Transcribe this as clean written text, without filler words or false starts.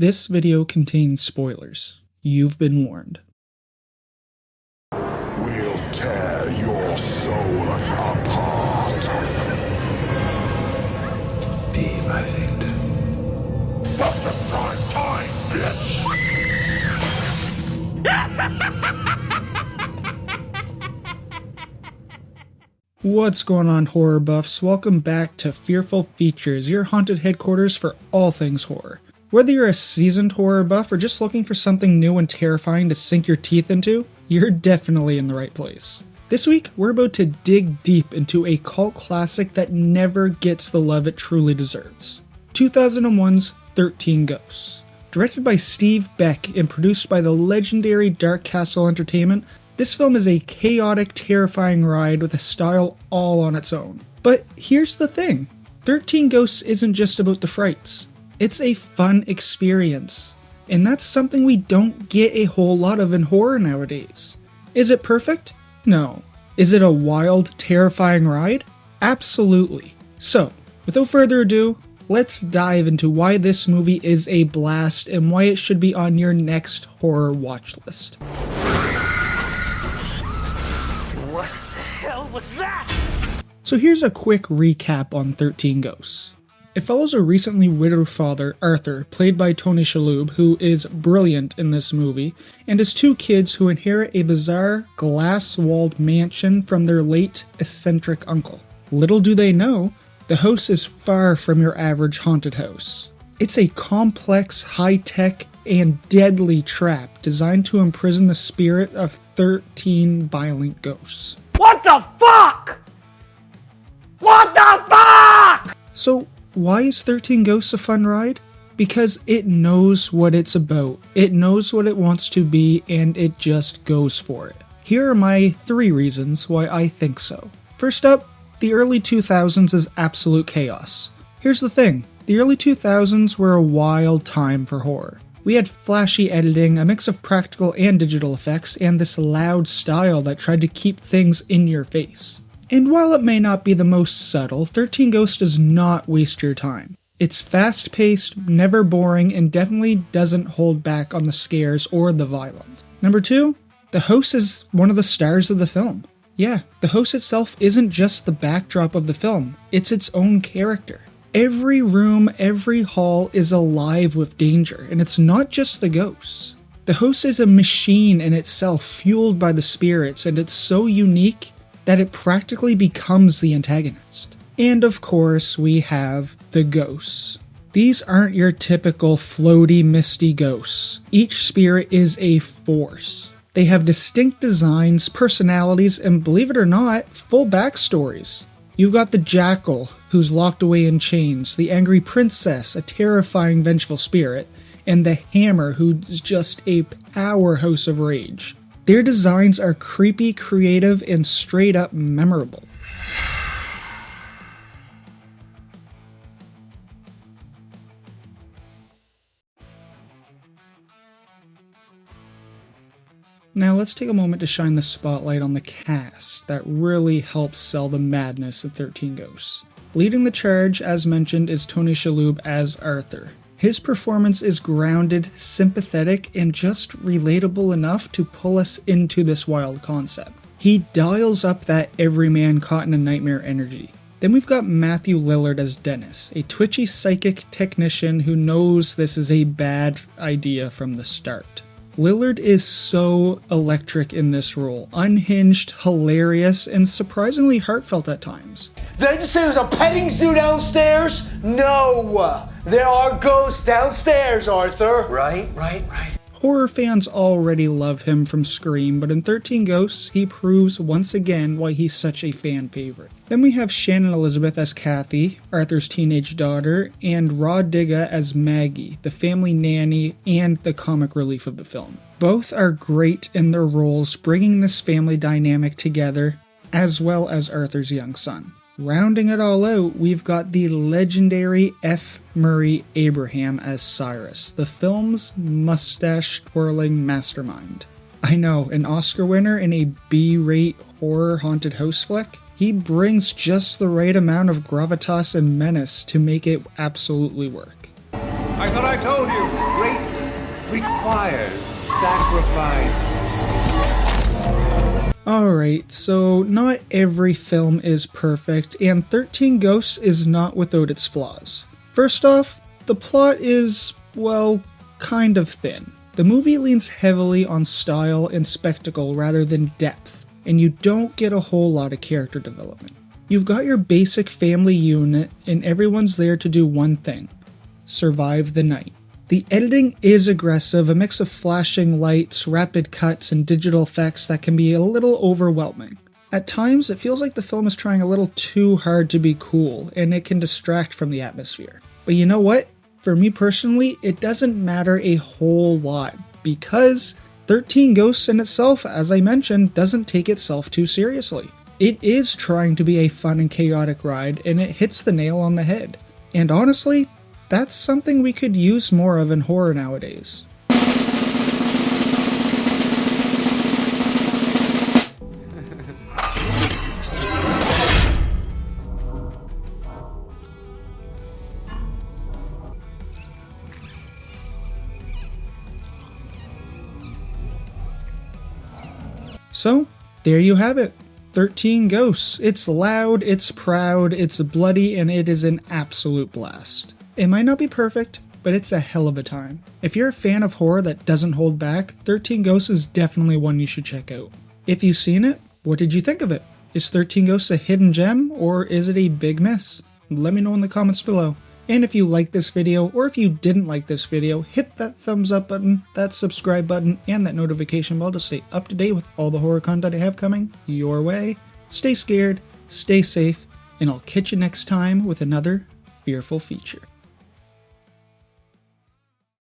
This video contains spoilers. You've been warned. We'll tear your soul apart. Be my victim. But the prime time, bitch! What's going on, horror buffs? Welcome back to Fearful Features, your haunted headquarters for all things horror. Whether you're a seasoned horror buff or just looking for something new and terrifying to sink your teeth into, you're definitely in the right place. This week, we're about to dig deep into a cult classic that never gets the love it truly deserves. 2001's 13 Ghosts. Directed by Steve Beck and produced by the legendary Dark Castle Entertainment, this film is a chaotic, terrifying ride with a style all on its own. But here's the thing, 13 Ghosts isn't just about the frights. It's a fun experience. And that's something we don't get a whole lot of in horror nowadays. Is it perfect? No. Is it a wild, terrifying ride? Absolutely. So, without further ado, let's dive into why this movie is a blast and why it should be on your next horror watch list. What the hell was that? So here's a quick recap on 13 Ghosts. It follows a recently widowed father, Arthur, played by Tony Shalhoub, who is brilliant in this movie, and his two kids who inherit a bizarre, glass-walled mansion from their late, eccentric uncle. Little do they know, the house is far from your average haunted house. It's a complex, high-tech, and deadly trap designed to imprison the spirit of 13 violent ghosts. What the fuck? What the fuck? So, why is 13 Ghosts a fun ride? Because it knows what it's about, it knows what it wants to be, and it just goes for it. Here are my 3 reasons why I think so. First up, the early 2000s is absolute chaos. Here's the thing, the early 2000s were a wild time for horror. We had flashy editing, a mix of practical and digital effects, and this loud style that tried to keep things in your face. And while it may not be the most subtle, 13 Ghosts does not waste your time. It's fast-paced, never boring, and definitely doesn't hold back on the scares or the violence. Number 2, the host is one of the stars of the film. Yeah, the host itself isn't just the backdrop of the film, it's its own character. Every room, every hall is alive with danger, and it's not just the ghosts. The host is a machine in itself, fueled by the spirits, and it's so unique that it practically becomes the antagonist. And of course, we have the ghosts. These aren't your typical floaty, misty ghosts. Each spirit is a force. They have distinct designs, personalities, and believe it or not, full backstories. You've got the Jackal, who's locked away in chains, the Angry Princess, a terrifying, vengeful spirit, and the Hammer, who's just a powerhouse of rage. Their designs are creepy, creative, and straight up memorable. Now let's take a moment to shine the spotlight on the cast that really helps sell the madness of 13 Ghosts. Leading the charge, as mentioned, is Tony Shalhoub as Arthur. His performance is grounded, sympathetic, and just relatable enough to pull us into this wild concept. He dials up that everyman caught in a nightmare energy. Then we've got Matthew Lillard as Dennis, a twitchy psychic technician who knows this is a bad idea from the start. Lillard is so electric in this role, unhinged, hilarious, and surprisingly heartfelt at times. Did I just say there's a petting zoo downstairs? No! There are ghosts downstairs, Arthur! Right. Horror fans already love him from Scream, but in 13 Ghosts, he proves once again why he's such a fan favorite. Then we have Shannon Elizabeth as Kathy, Arthur's teenage daughter, and Rod Digga as Maggie, the family nanny and the comic relief of the film. Both are great in their roles, bringing this family dynamic together, as well as Arthur's young son. Rounding it all out, we've got the legendary F. Murray Abraham as Cyrus, the film's mustache-twirling mastermind. I know, an Oscar winner in a B-rate horror haunted house flick? He brings just the right amount of gravitas and menace to make it absolutely work. I thought I told you, great requires sacrifice. Alright, so not every film is perfect, and 13 Ghosts is not without its flaws. First off, the plot is, well, kind of thin. The movie leans heavily on style and spectacle rather than depth, and you don't get a whole lot of character development. You've got your basic family unit, and everyone's there to do one thing: survive the night. The editing is aggressive, a mix of flashing lights, rapid cuts, and digital effects that can be a little overwhelming. At times, it feels like the film is trying a little too hard to be cool, and it can distract from the atmosphere. But you know what? For me personally, it doesn't matter a whole lot, because 13 Ghosts in itself, as I mentioned, doesn't take itself too seriously. It is trying to be a fun and chaotic ride, and it hits the nail on the head. And honestly, that's something we could use more of in horror nowadays. So, there you have it. 13 Ghosts. It's loud, it's proud, it's bloody, and it is an absolute blast. It might not be perfect, but it's a hell of a time. If you're a fan of horror that doesn't hold back, 13 Ghosts is definitely one you should check out. If you've seen it, what did you think of it? Is 13 Ghosts a hidden gem, or is it a big miss? Let me know in the comments below. And if you liked this video, or if you didn't like this video, hit that thumbs up button, that subscribe button, and that notification bell to stay up to date with all the horror content I have coming your way. Stay scared, stay safe, and I'll catch you next time with another fearful feature.